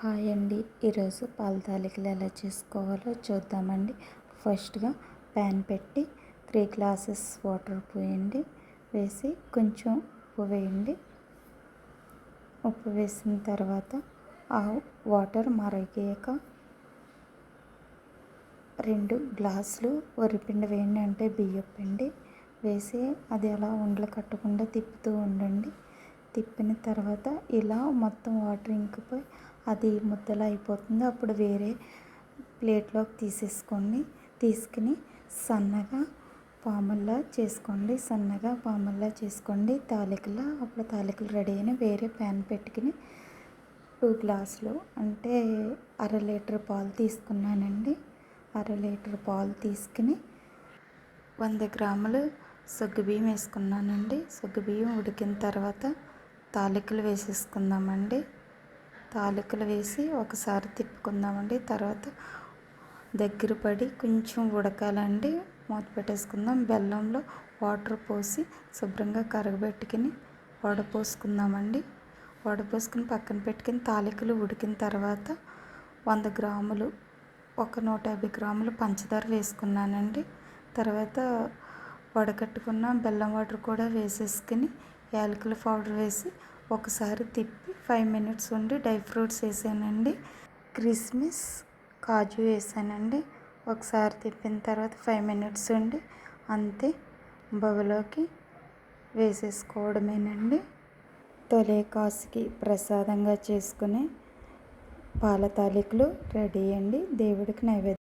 Hi అండి. ఈరోజు పాల తాలికలు ఎలా చేసుకోవాలో చూద్దామండి. ఫస్ట్గా ప్యాన్ పెట్టి 3 గ్లాసెస్ వాటర్ పోయండి. వేసి కొంచెం ఉప్పు వేయండి. ఉప్పు వేసిన తర్వాత ఆ వాటర్ మరిగాక 2 గ్లాసులు వరిపిండి వేయండి, అంటే బియ్యం పిండి వేసి అది అలా ఉండలు కట్టకుండా తిప్పుతూ ఉండండి. తిప్పిన తర్వాత ఇలా మొత్తం వాటర్ ఇంకిపోయి అది ముద్దలా అయిపోతుంది. అప్పుడు వేరే ప్లేట్లోకి తీసుకుని సన్నగా పాముల్లా చేసుకోండి తాలికలు. అప్పుడు తాలికలు రెడీ అయిన వేరే ప్యాన్ పెట్టుకుని 2 గ్లాసులు అంటే 1/2 లీటర్ పాలు తీసుకున్నానండి. 1/2 లీటర్ పాలు తీసుకుని 100 గ్రాములు సగ్గుబియ్యం వేసుకున్నానండి. సగ్గుబియ్యం ఉడికిన తర్వాత తాలికలు వేసేసుకుందామండి. తాలికలు వేసి ఒకసారి తిప్పుకుందామండి. తర్వాత దగ్గర పడి కొంచెం ఉడకాలండి. మూత పెట్టేసుకుందాం. బెల్లంలో వాటర్ పోసి శుభ్రంగా కరగబెట్టుకుని వడపోసుకుందామండి. వడపోసుకుని పక్కన పెట్టుకుని తాలికలు ఉడికిన తర్వాత 100 గ్రాములు 150 గ్రాములు పంచదార వేసుకున్నానండి. తర్వాత వడకట్టుకున్న బెల్లం వాటర్ కూడా వేసేసుకుని యాలకుల పౌడర్ వేసి ఒకసారి తిప్పి 5 మినిట్స్ ఉండి డ్రై ఫ్రూట్స్ వేసానండి. కిస్మిస్ కాజు వేసానండి. ఒకసారి తిప్పిన తర్వాత 5 మినిట్స్ ఉండి అంతే బౌల్లోకి వేసేసుకోవడమేనండి. తొలి కాసుకి ప్రసాదంగా చేసుకునే పాల తాలికలు రెడీ అండి. దేవుడికి నైవేద్యం